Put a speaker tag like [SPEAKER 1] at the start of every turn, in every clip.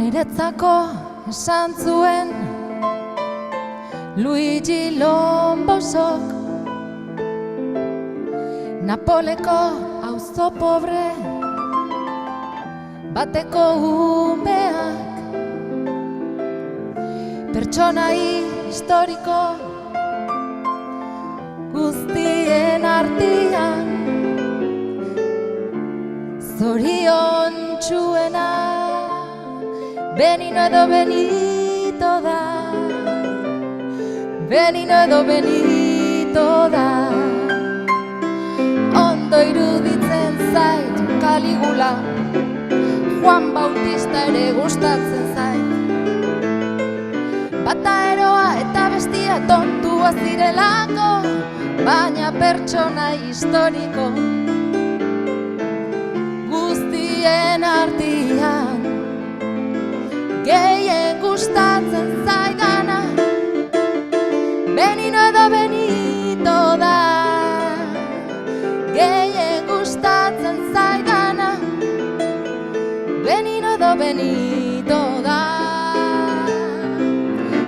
[SPEAKER 1] Niretzako esan zuen Luigi Lombosok, Napoleko auzo pobre bateko umeak, pertsona historiko guztien artean, zoriontsuena Benino edo Benito da, Benino edo Benito da. Ondo iruditzen zait Caligula, Juan Bautista ere gustatzen zait. Bata eroa eta bestia tontua zirelako, baina pertsona historiko guztien artean gehien gustatzen zaidana Benino edo Benito da, gehien gustatzen zaidana Benino edo Benito da.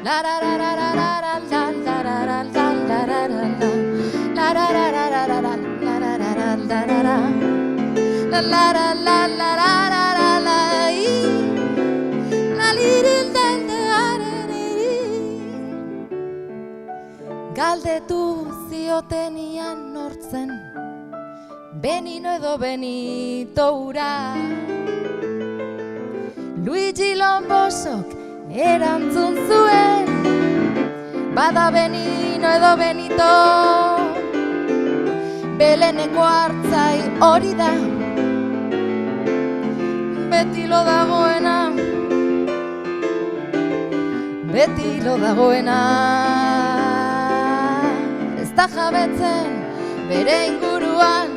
[SPEAKER 1] La la la la la la la la la la la la la la galdetu ziotenian nortzen Benino edo Benito ura. Luigi Lombosok erantzun zuen, bada Benino edo Benito, Beleneko hartzai hori da, beti lo dagoena, beti lo dagoena. Ez da jabetzen bere inguruan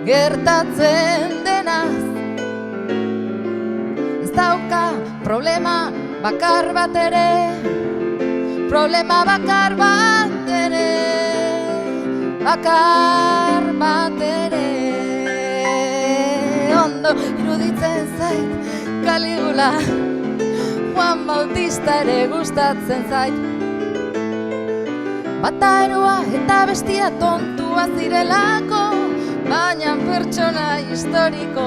[SPEAKER 1] gertatzen denaz, ez dauka problema bakar bat ere, problema bakar bat ere, bakar bat ere. Ondo iruditzen zait Caligula, Juan Bautista ere gustatzen zait. Bata eroa eta bestia tontua zirelako, baina pertsona historiko